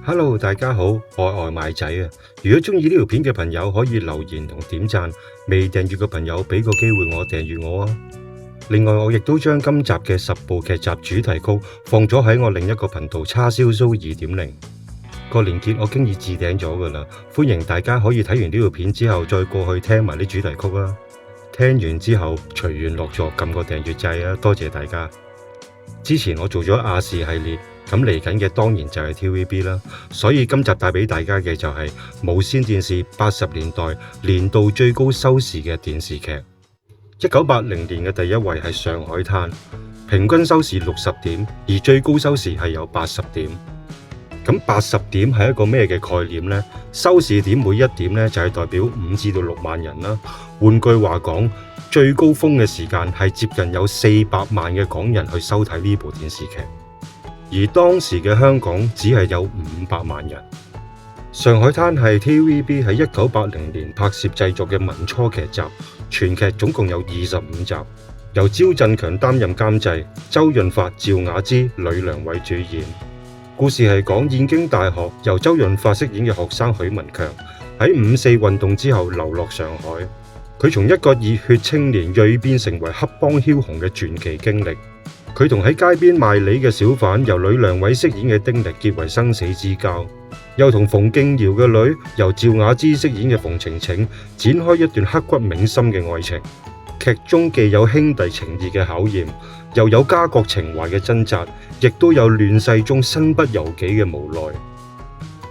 Hello，大家好，我係外賣仔啊！如果中意呢條片嘅朋友，可以留言同點讚，未訂閱嘅朋友俾個機會我訂閱我啊！另外，我亦都將今集嘅10部劇集主題曲放咗喺我另一個頻道叉燒酥2.0個連結，我經已置頂咗噶啦，歡迎大家可以睇完呢條片之後再過去聽埋啲主題曲啊！聽完之後隨緣落座，撳個訂閱掣啊！多謝大家。之前我做咗亞視系列。咁嚟緊嘅當然就係 TVB 啦，所以今集帶俾大家嘅就係無線電視80年代年度最高收視嘅電視劇。1980年嘅第一位係《上海灘》，平均收視60點，而最高收視係有80點。咁80點係一個咩嘅概念呢？收視點每一點呢，就係代表5至到6萬人啦。換句話講，最高峰嘅時間係接近有400萬嘅港人去收睇呢部電視劇。而當時嘅香港只係有500萬人。上海灘係 TVB 喺1980年拍攝製作嘅民初劇集，全劇總共有25集，由焦振強擔任監製，周潤發、趙雅芝、呂良偉主演。故事係講燕京大學由周潤發飾演嘅學生許文強喺5·4運動之後流落上海，佢從一個熱血青年蛻變成為黑幫梟雄嘅傳奇經歷。佢同喺街邊賣梨嘅小販由呂良偉飾演嘅丁力結為生死之交，又同馮敬堯嘅女由趙雅芝飾演嘅馮晴晴展開一段刻骨銘心嘅愛情。劇中既有兄弟情義嘅考驗，又有家國情懷嘅掙扎，亦都有亂世中身不由己嘅無奈。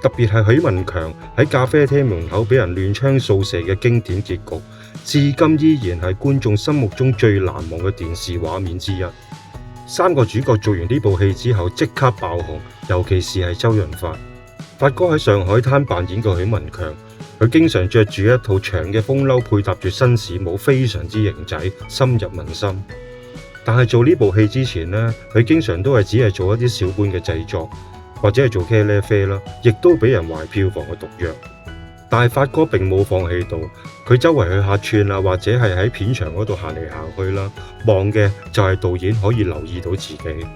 特別係許文強喺咖啡廳門口俾人亂槍掃射嘅經典結局，至今依然係觀眾心目中最難忘嘅電視畫面之一。3個主角做完呢部戲之後即刻爆紅，尤其是係周潤發。發哥喺上海灘扮演過許文強，佢經常着住一套長嘅風褸，配搭住紳士帽，非常之型仔，深入民心。但係做呢部戲之前呢，佢經常都係只係做一啲小本嘅製作，或者係做茄喱啡啦，亦都俾人懷票房嘅毒藥。但係發哥並冇放棄到，佢周圍去客串啊，或者係喺片場嗰度行嚟行去啦，望嘅就係導演可以留意到自己。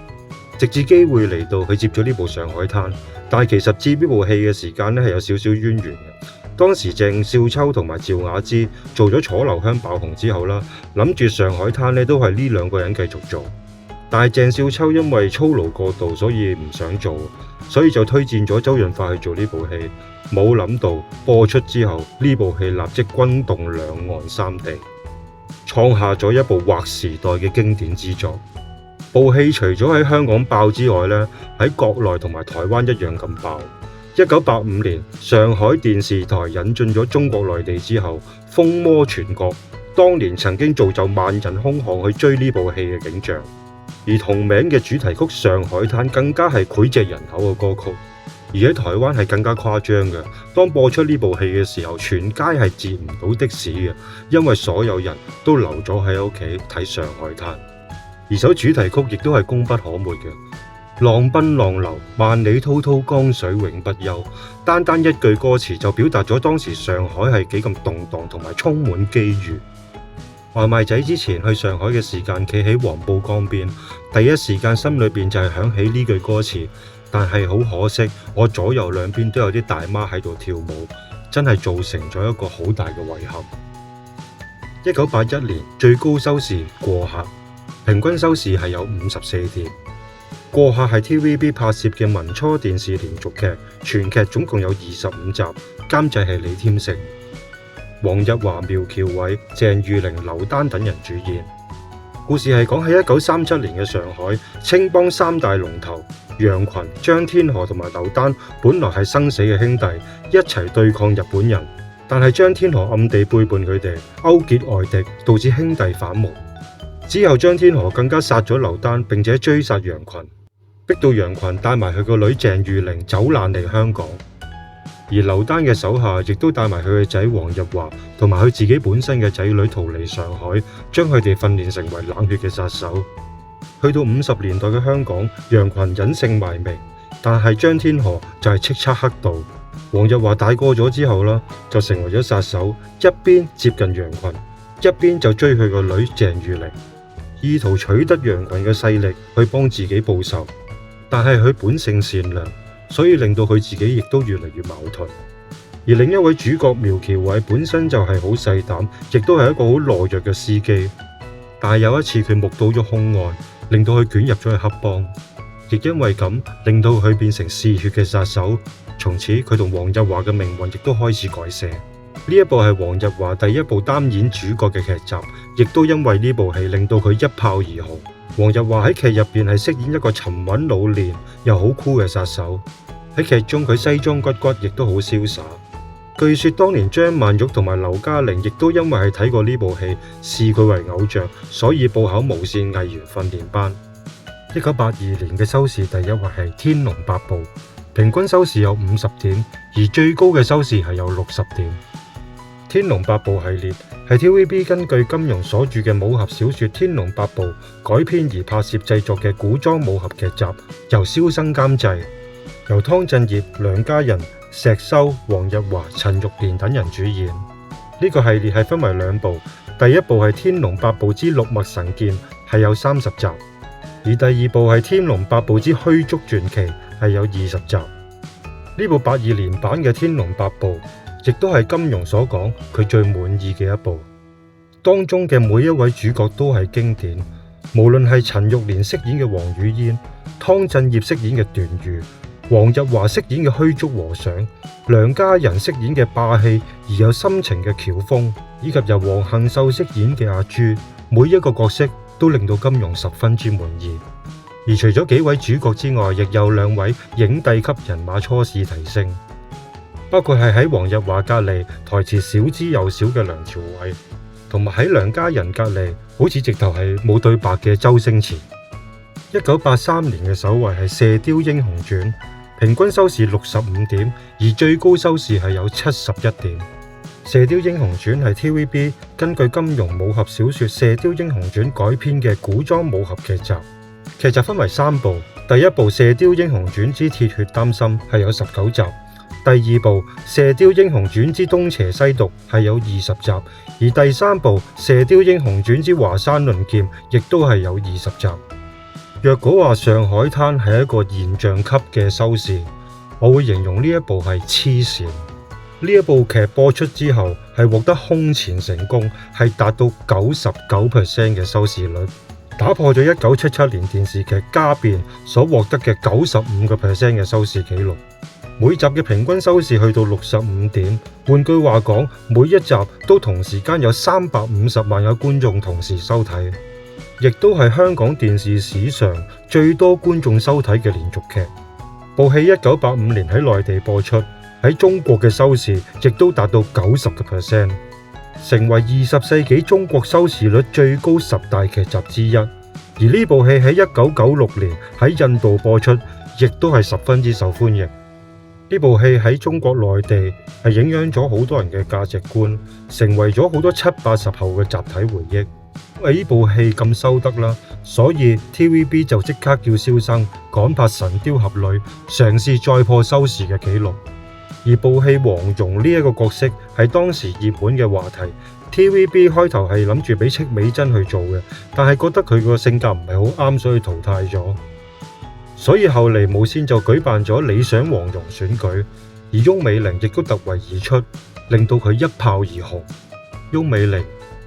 直至機會嚟到，佢接咗呢部《上海灘》，但係其實接呢部戲嘅時間咧係有少少淵源嘅。當時鄭少秋同埋趙雅芝做咗楚留香爆紅之後啦，諗住《上海灘》咧都係呢2個人繼續做，但係鄭少秋因為操勞過度，所以唔想做，所以就推薦咗周潤發去做呢部戲。冇諗到播出之後，呢部戲立即轟動兩岸三地，創下咗一部劃時代嘅經典之作。部戲除咗喺香港爆之外咧，喺國內同埋台灣一樣咁爆。1985年，上海電視台引進咗中國內地之後，風靡全國。當年曾經造就萬人空巷去追呢部戲嘅景象，而同名嘅主題曲《上海灘》更加係膾炙人口嘅歌曲。而喺台灣係更加誇張嘅，當播出呢部戲嘅時候，全街係截唔到的士嘅，因為所有人都留咗喺屋企睇《上海灘》。而首主題曲亦都係功不可沒嘅，浪奔浪流，萬里滔滔江水永不休。單單一句歌詞就表達咗當時上海係幾咁動盪同埋充滿機遇。外賣仔之前去上海嘅時間，企喺黃浦江邊，第一時間心裏邊就係響起呢句歌詞。但係好可惜，我左右兩邊都有啲大媽喺度跳舞，真係造成咗一個好大嘅遺憾。1981年最高收視《過客》，平均收視係有54點。《過客》係 TVB 拍攝嘅民初電視連續劇，全劇總共有25集，監製係李添勝，黃日華、苗僑偉、鄭裕玲、劉丹等人主演。故事係講喺1937年嘅上海，青幫3大龍頭楊群、張天河同埋劉丹本來係生死嘅兄弟，一齊對抗日本人。但係張天河暗地背叛佢哋，勾結外敵，導致兄弟反目。之後張天河更加殺咗劉丹，並且追殺楊群，逼到楊群帶埋佢個女鄭裕玲走難嚟香港。而劉丹嘅手下亦都帶埋佢嘅仔黃日華同埋佢自己本身嘅仔女逃離上海，將佢哋訓練成為冷血嘅殺手。去到50年代嘅香港，楊群隱姓埋名，但係張天河就係叱咤黑道。黃日華大個咗之後啦，就成為咗殺手，一邊接近楊群，一邊就追佢個女鄭裕玲，意圖取得楊群嘅勢力去幫自己報仇。但係佢本性善良，所以令到佢自己亦都越嚟越矛盾。而另一位主角苗僑偉本身就係好細膽，亦都係一個好懦弱嘅司機。但係有一次佢目睹咗兇案，令到佢捲入咗去黑幫，亦因為咁令到佢變成嗜血嘅殺手。從此佢同黃日華嘅命運亦都開始改寫。呢一部係黃日華第一部擔演主角嘅劇集，亦都因為呢部戲令到佢一炮而紅。黃日華喺劇入邊係飾演一個沉穩老練又好酷嘅殺手。喺劇中佢西裝骨骨，亦都好瀟灑。據說當年張曼玉同埋劉嘉玲亦都因為係睇過呢部戲，視佢為偶像，所以報考無綫藝員訓練班。1982年嘅收視第一位係《天龍八部》，平均收視有50點，而最高嘅收視係有60點。《天龍八部》系列係 TVB 根據金庸所著嘅武俠小說《天龍八部》改編而拍攝製作嘅古裝武俠劇集，由蕭生監製，由湯鎮業、梁家仁、石修、黃日華、陳玉蓮等人主演。呢個系列係分為兩部，第一部係《天龍八部之六脈神劍》，係有30集，而第二部係《天龍八部之虛竹傳奇》，係有20集。呢部82年版嘅《天龍八部》亦都係金庸所講佢最滿意嘅一部，當中嘅每一位主角都係經典，無論係陳玉蓮飾演嘅黃雨嫣、湯鎮業飾演嘅段譽、黃日華飾演嘅虛竹和尚、梁家仁飾演嘅霸氣而有深情嘅喬峰，以及由黃杏秀飾演嘅阿朱，每一個角色都令到金庸十分之滿意。而除咗幾位主角之外，亦有2位影帝級人馬初試提升，包括係喺黃日華隔籬台詞少之又少嘅梁朝偉，同埋喺梁家仁隔籬好似直頭係冇對白嘅周星馳。1983年嘅首位係《射雕英雄傳》，平均收視65點，而最高收視係有71點。《射雕英雄傳》係 TVB 根據金庸武俠小說《射雕英雄傳》改編嘅古裝武俠劇集。劇集分為3部，第一部《射雕英雄傳之鐵血丹心》係有19集，第二部《射雕英雄傳之東邪西毒》係有20集，而第3部《射雕英雄傳之華山論劍》亦都係有20集。若果話上海灘係一個現象級嘅收視，我會形容呢一部係黐線。呢一部劇播出之後係獲得空前成功，係達到99% 嘅收視率，打破咗1977年電視劇《家變》所獲得嘅95% 嘅收視紀錄。每集嘅平均收視去到65點，換句話講，每一集都同時間有350萬嘅觀眾同時收睇，亦都係香港電視史上最多觀眾收睇嘅連續劇。部戲1985年喺內地播出，喺中國嘅收視亦都達到90%，成為20世紀中國收視率最高10大劇集之一。而呢部戲喺1996年喺印度播出，亦都係十分之受歡迎。呢部戲喺中國內地係影響咗好多人嘅價值觀，成為咗好多70、80後嘅集體回憶。因為呢部戲咁收得啦，所以 TVB 就即刻叫蕭生趕拍《神雕俠侶》，嘗試再破收視嘅紀錄。而部戲黃蓉呢一個角色係當時熱門嘅話題。TVB 開頭係諗住俾戚美珍去做嘅，但係覺得佢個性格唔係好啱，所以淘汰咗。所以後嚟無綫就舉辦咗理想黃蓉選舉，而翁美玲亦都突圍而出，令到佢一炮而紅。翁美玲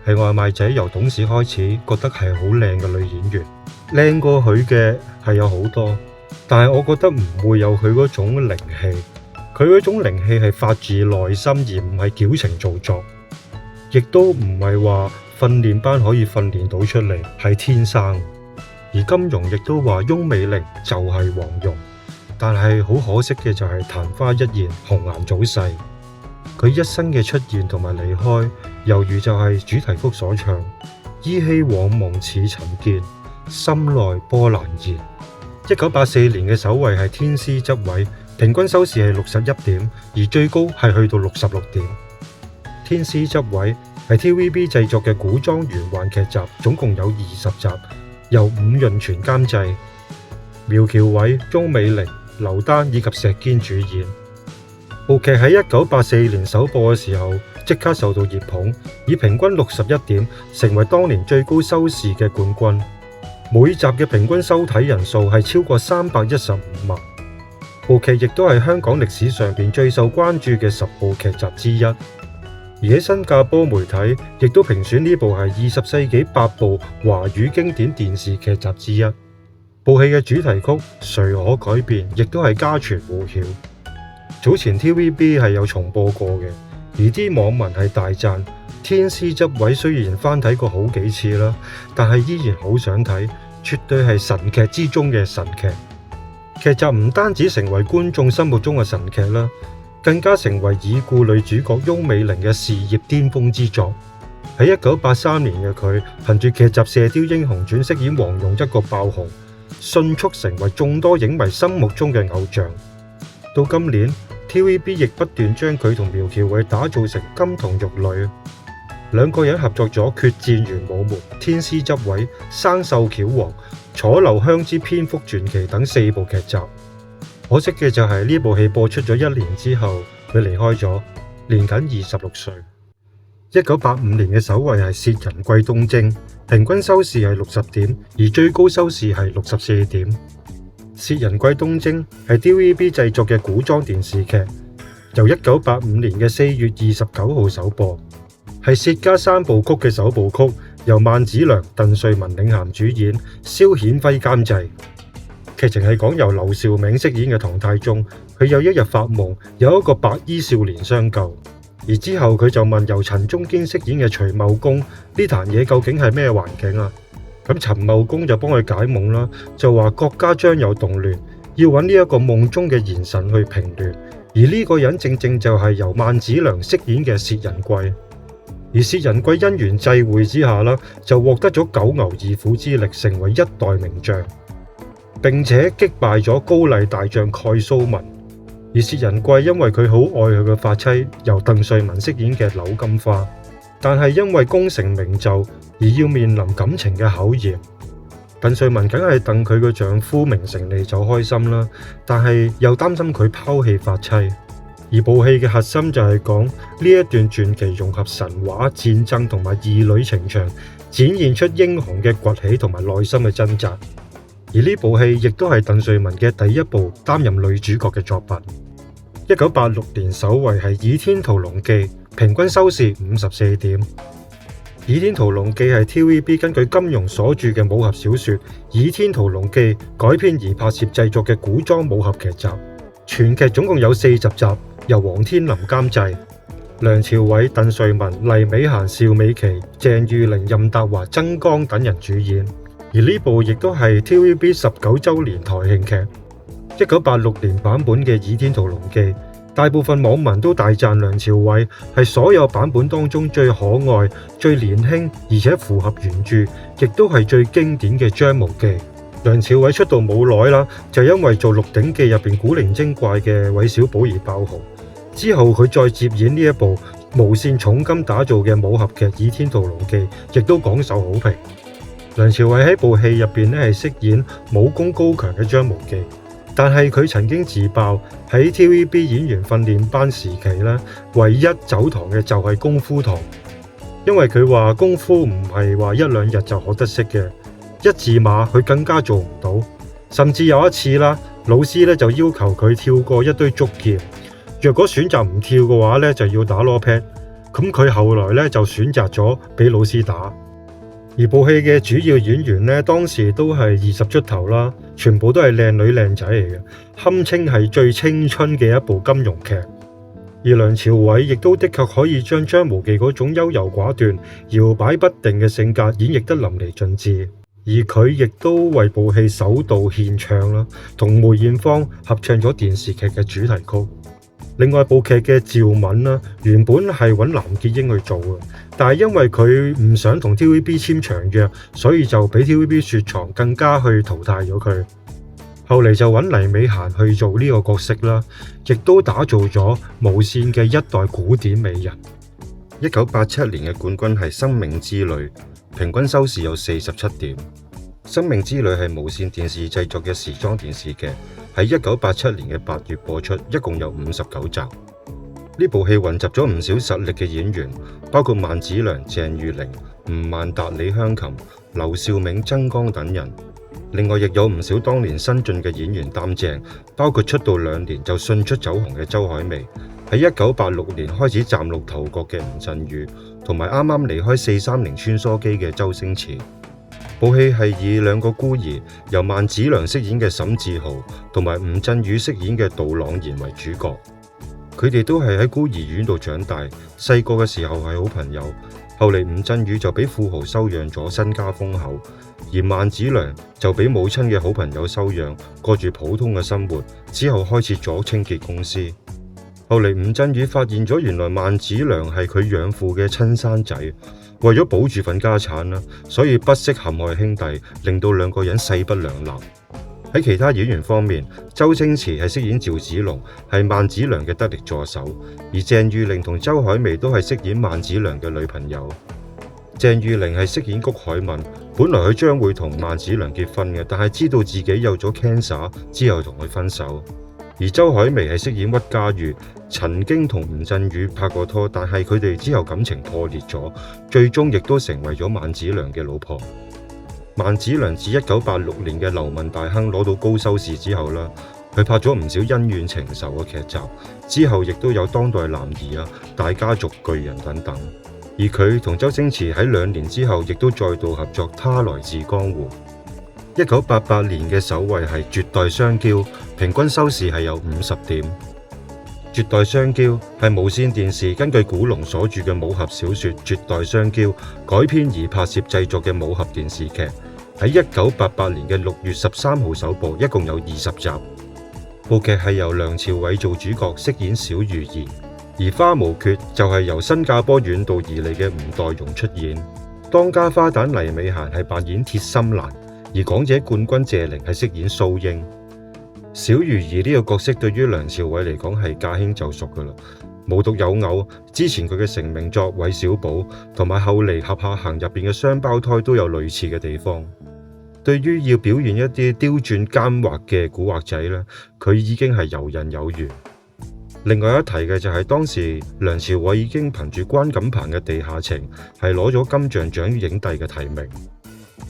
係外賣仔由董事開始覺得係好靚嘅女演員，靚過佢嘅係有好多，但係我覺得唔會有佢嗰種靈氣。佢嗰種靈氣係發自內心，而唔係矯情做作，亦都唔係話訓練班可以訓練到出嚟，係天生。而金庸亦都話翁美玲就係黃蓉，但係好可惜嘅就係曇花一現，紅顏早逝。佢一生嘅出現同埋離開，猶如就係主題曲所唱：依稀往夢似曾見，心內波瀾燃。1984年嘅首位係天師執位，平均收視係61點，而最高係去到66點。天師執位係 TVB 製作嘅古裝玄幻劇集，總共有20集，由伍潤泉監製，苗僑偉、翁美玲、劉丹以及石堅主演。部劇喺1984年首播嘅時候，即刻受到熱捧，以平均61點成為當年最高收視嘅冠軍。每集嘅平均收睇人數係超過315萬。部劇亦都係香港歷史上邊最受關注嘅10部劇集之一。而喺新加坡媒體亦都評選呢部係20世紀8部華語經典電視劇集之一。部戲嘅主題曲《誰可改變》亦都係家傳戶曉。早前 TVB 係有重播過嘅，而啲網民係大讚天師執位雖然翻睇過好幾次啦，但係依然好想睇，絕對係神劇之中嘅神劇。劇集唔單止成為觀眾心目中嘅神劇啦，更加成為已故女主角翁美玲嘅事業巔峰之作。喺1983年嘅佢，憑住劇集《射雕英雄傳》飾演黃蓉一個爆紅，迅速成為眾多影迷心目中嘅偶像。到今年 TVB 亦不斷將佢同苗僑偉打造成金童玉女，兩個人合作咗《決戰玄武門》、《天師執位》、《生鏽橋王》、《楚留香之蝙蝠傳奇》等4部劇集。可惜嘅就係呢部戲播出咗1年之後，佢離開咗，年僅26歲。1985年嘅首位係《薛仁貴東征》，平均收視係60點，而最高收視係64點。《薛仁貴東征》係 TVB 製作嘅古裝電視劇，由1985年嘅4月29號首播，係薛家3部曲嘅首部曲，由萬梓良、鄧萃雯領銜主演，蕭顯輝監製。劇情係講由劉兆銘飾演嘅唐太宗，佢有一日發夢，有一個白衣少年相救，而之後佢就問由陳中堅飾演嘅徐茂公，呢壇嘢究竟係咩環境啊？咁陳茂公就幫佢解夢啦，就話國家將有動亂，要揾呢一個夢中嘅賢臣去平亂，而呢個人正正就係由萬梓良飾演嘅薛仁貴。而薛仁貴因緣際會之下啦，就獲得咗九牛二虎之力，成為一代名將，並且擊敗咗高麗大將蓋蘇文。而薛仁貴因為佢好愛佢嘅髮妻由鄧萃雯飾演嘅柳金花，但係因為功成名就而要面臨感情嘅考驗。鄧萃雯梗係戥佢嘅丈夫名成利就開心啦，但係又擔心佢拋棄髮妻。而部戲嘅核心就係講呢一段傳奇融合神話、戰爭同埋兒女情長，展現出英雄嘅崛起同埋內心嘅掙扎。而呢部戲亦都係鄧萃雯嘅第一部擔任女主角嘅作品。1986年首位係《倚天屠龍記》，平均收視54點。《倚天屠龍記》係 TVB 根據金庸所著嘅武俠小說《倚天屠龍記》改編而拍攝製作嘅古裝武俠劇集。全劇總共有40集，由黃天林監製，梁朝偉、鄧萃雯、黎美嫻、邵美琪、鄭裕玲、任達華、曾江等人主演。而呢部亦都係 TVB 19週年台慶劇。1986年版本嘅《倚天屠龍記》，大部分網民都大讚梁朝偉係所有版本當中最可愛、最年輕，而且符合原著，亦都係最經典嘅張無忌。梁朝偉出道冇耐啦，就因為做《鹿鼎記》入邊古靈精怪嘅韋小寶而爆紅。之後佢再接演呢一部無線重金打造嘅武俠劇《倚天屠龍記》，亦都廣受好評。梁朝偉喺部戲入邊係飾演武功高強嘅張無忌，但係佢曾經自爆喺 TVB 演員訓練班時期咧，唯一走堂嘅就係功夫堂，因為佢話功夫唔係話1、2日就學得識嘅。一字馬佢更加做唔到，甚至有一次啦，老師咧就要求佢跳過一堆竹劍，若果選擇唔跳嘅話咧，就要打攞 pad。咁佢後來咧就選擇咗俾老師打。而部戲嘅主要演員咧，當時都係20出頭啦，全部都係靚女靚仔嚟嘅，堪稱係最青春嘅一部金庸劇。而梁朝偉亦都的確可以將張無忌嗰種優柔寡斷、搖擺不定嘅性格演繹得淋漓盡致。而佢亦都為部戲首度獻唱啦，同梅艷芳合唱咗電視劇嘅主題曲。另外部劇嘅趙敏啦，原本係揾藍潔瑛去做嘅，但係因為佢唔想同 TVB 簽長約，所以就俾 TVB 雪藏，更加去淘汰咗佢。後嚟就揾黎美嫻去做呢個角色啦，亦都打造咗無線嘅一代古典美人。1987年嘅冠軍係《生命之旅》，平均收視有47點。《生命之旅》係無線電視製作嘅時裝電視劇，喺1987年嘅8月播出，一共有59集。呢部戲混集咗唔少實力嘅演員，包括萬梓良、鄭裕玲、吳孟達、李香琴、劉兆銘、曾江等人。另外，亦有唔少當年新晉嘅演員擔正，包括出道2年就迅速走紅嘅周海媚，喺1986年開始嶄露頭角嘅吳鎮宇，同埋啱啱離開430穿梭機嘅周星馳。部戲係以2個孤兒，由萬梓良飾演嘅沈志豪同埋吳鎮宇飾演嘅杜朗然為主角。佢哋都係喺孤兒院度長大，細個嘅時候係好朋友。後嚟吳鎮宇就俾富豪收養咗，身家豐厚，而萬梓良就俾母親嘅好朋友收養，過住普通嘅生活。之後開設咗清潔公司。後嚟吳鎮宇發現咗，原來萬梓良係佢養父嘅親生仔，為咗保住份家產啦，所以不惜陷害兄弟，令到2個人勢不兩立。喺其他演員方面，周星馳係飾演趙子龍，係萬梓良嘅得力助手；而鄭裕玲同周海媚都係飾演萬梓良嘅女朋友。鄭裕玲係飾演谷海敏，本來佢將會同萬梓良結婚嘅，但係知道自己有咗 cancer 之後同佢分手。而周海媚係飾演屈家玉，曾經同吳鎮宇拍過拖，但係佢哋之後感情破裂咗，最終亦都成為咗萬梓良嘅老婆。萬梓良自1986年嘅《流氓大亨》攞到高收視之後啦，佢拍咗唔少恩怨情仇嘅劇集，之後亦都有《當代男兒》啊、《大家族巨人》等等。而佢同周星馳喺2年之後亦都再度合作《他來自江湖》。1988年嘅首位係《絕代雙驕》，平均收視係有50點。《絕代雙驕》係無線電視根據古龍所著嘅武俠小說《絕代雙驕》改編而拍攝製作嘅武俠電視劇，喺1988年嘅6月13號首播，一共有20集。部劇係由梁朝偉做主角，飾演小魚兒，而花無缺就係由新加坡遠道而嚟嘅吳岱融出演。當家花旦黎美嫻係扮演鐵心蘭，而港姐冠軍謝玲係飾演蘇英。小魚兒呢個角色對於梁朝偉嚟講係駕輕就熟噶啦，無獨有偶，之前佢嘅成名作《韋小寶》同埋後嚟《俠客行》入邊嘅雙胞胎都有類似嘅地方。對於要表現一啲刁鑽奸猾嘅古惑仔呢，佢已經係游刃有餘。另外一提嘅就係當時梁朝偉已經憑住關錦鵬嘅《地下情》係攞咗金像獎影帝嘅提名，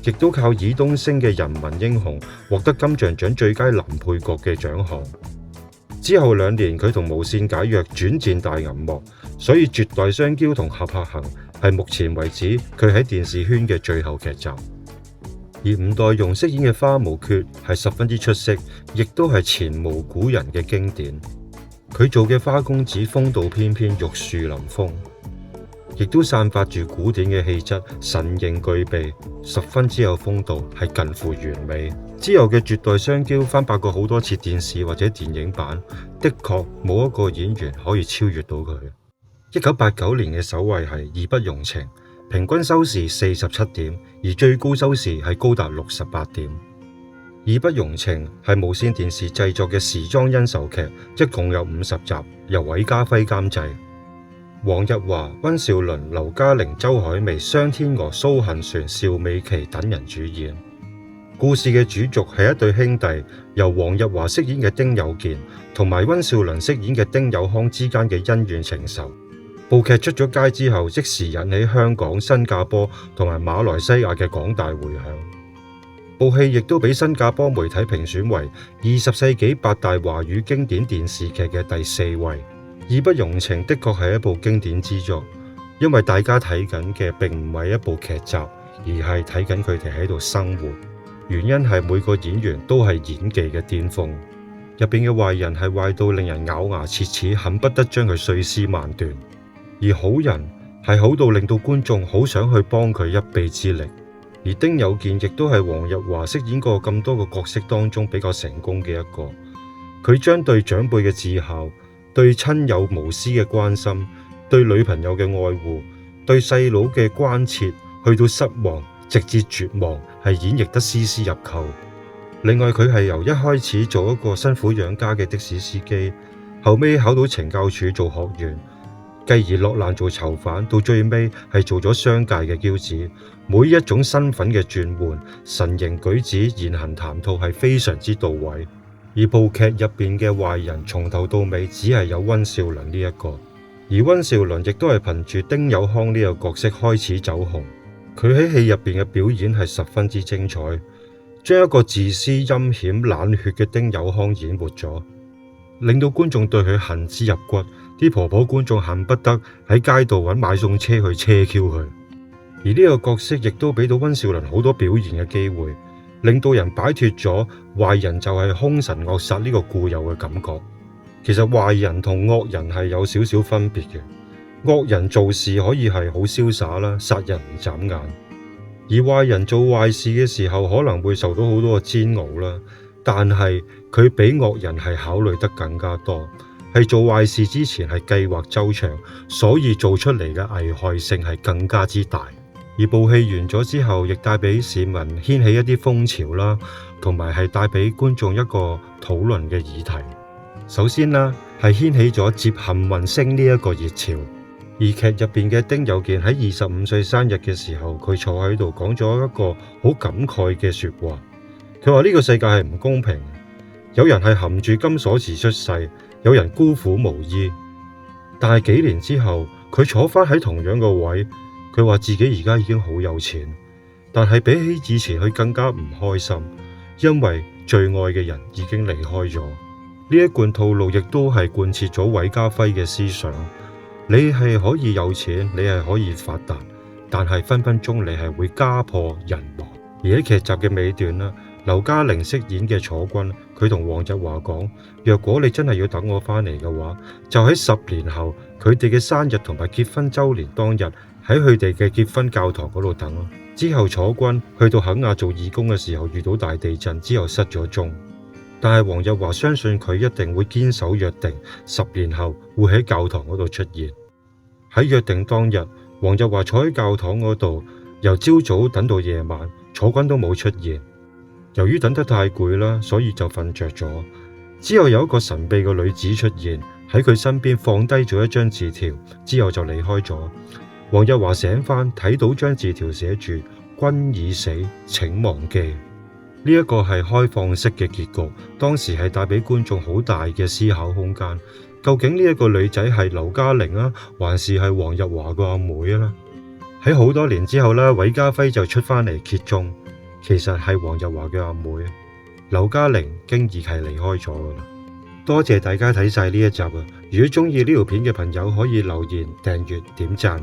亦都靠爾冬升嘅《人民英雄》獲得金像獎最佳男配角嘅獎項。之後2年佢同無線解約，轉戰大銀幕，所以《絕代雙驕》同《俠客行》係目前為止佢喺電視圈嘅最後劇集。而吳岱融飾演嘅花無缺係十分之出色，亦都係前無古人嘅經典。佢做嘅花公子風度翩翩，玉樹臨風，亦都散發住古典嘅氣質，神形俱備，十分之有風度，係近乎完美。之後嘅《絕代雙驕》翻拍過好多次電視或者電影版，的確冇一個演員可以超越到佢。1989年嘅首位係《義不容情》，平均收視47點，而最高收視係高達68點。《義不容情》係無線電視製作嘅時裝恩仇劇，一共有50集，由韋家輝監製。黃日華、溫兆倫、劉嘉玲、周海媚、商天娥、蘇杏璇、邵美琪等人主演。故事嘅主軸係一對兄弟，由黃日華飾演嘅丁有健同埋溫兆倫飾演嘅丁有康之間嘅恩怨情仇。部劇出咗街之後，即時引起香港、新加坡同埋馬來西亞嘅廣大迴響。部戲亦都俾新加坡媒體評選為20世紀8大華語經典電視劇嘅第4位。義不容情的確係一部經典之作，因為大家睇緊嘅並唔係一部劇集，而係睇緊佢哋喺度生活。原因係每個演員都係演技嘅巔峰，入邊嘅壞人係壞到令人咬牙切齒，恨不得將佢碎屍萬段；而好人係好到令到觀眾好想去幫佢一臂之力。而丁有健亦都係黃日華飾演過咁多個角色當中比較成功嘅一個。佢將對長輩嘅至孝、對親友無私嘅關心、對女朋友嘅愛護、對細佬嘅關切，去到失望直至絕望，係演繹得絲絲入扣。另外佢係由一開始做一個辛苦養家嘅的士司機，後尾考到懲教署做學員，繼而落難做囚犯，到最尾係做咗商界嘅驕子。每一種身份嘅轉換、神形舉止、言行談吐係非常之到位。而部劇入邊嘅壞人從頭到尾只係有溫兆倫呢一個，而溫兆倫亦都係憑住丁有康呢個角色開始走紅。佢喺戲入邊嘅表演係十分之精彩，將一個自私、陰險、冷血嘅丁有康演活咗，令到觀眾對佢恨之入骨。啲婆婆觀眾恨不得喺街度揾買餸車去車 Q 佢。而呢個角色亦都俾到溫兆倫好多表現嘅機會，令到人擺脫咗壞人就係兇神惡煞呢個固有嘅感覺。其實壞人同惡人係有少少分別嘅。惡人做事可以係好瀟灑啦，殺人唔眨眼；而壞人做壞事嘅時候可能會受到好多嘅煎熬啦。但係佢比惡人係考慮得更加多，係做壞事之前係計劃周詳，所以做出嚟嘅危害性係更加之大。而部戲完咗之後，亦帶俾市民掀起一啲風潮啦，同埋係帶俾觀眾一個討論嘅議題。首先啦，係掀起咗接幸運星呢一個熱潮。而劇入邊嘅丁有健喺25歲生日嘅時候，佢坐喺度講咗一個好感慨嘅說話。佢話呢個世界係唔公平，有人係含住金鎖匙出世，有人孤苦無依。但係幾年之後，佢坐翻喺同樣個位，佢話自己而家已經好有錢，但係比起以前佢更加唔開心，因為最愛嘅人已經離開咗。呢一貫套路亦都係貫徹咗韋家輝嘅思想。你係可以有錢，你係可以發達，但係分分鐘你係會家破人亡。而喺劇集嘅尾段啦，劉嘉玲飾演嘅楚君，佢同黃日華講：若果你真係要等我返嚟嘅話，就喺10年後佢哋嘅生日同埋結婚週年當日，喺佢哋嘅結婚教堂嗰度等咯。之後楚君去到肯亞做義工嘅時候遇到大地震，之後失咗蹤。但係黃日華相信佢一定會堅守約定，10年後會喺教堂嗰度出現。喺約定當日，黃日華坐喺教堂嗰度，由朝早等到夜晚，楚君都冇出現。由於等得太攰啦，所以就瞓着咗。之後有一個神秘嘅女子出現喺佢身邊，放低咗一張字條，之後就離開咗。黃日華醒翻睇到張字條寫住：君已死，請忘記。呢一個係開放式嘅結局，當時係帶俾觀眾好大嘅思考空間。究竟呢一個女仔係劉嘉玲啊，還是係黃日華個阿妹啊？喺好多年之後呢，韋家輝就出翻嚟揭盅，其實係黃日華嘅阿妹。劉嘉玲經已係離開咗噶啦。多謝大家睇晒呢一集啊！如果中意呢條片嘅朋友，可以留言、訂閱、點讚。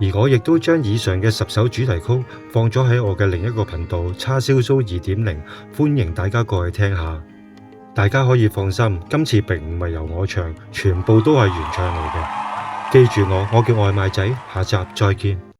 而我亦都將以上嘅10首主題曲放咗喺我嘅另一個頻道叉燒酥2.0，歡迎大家過去聽下。大家可以放心，今次並唔係由我唱，全部都係原唱嚟嘅。記住我叫外賣仔，下集再見。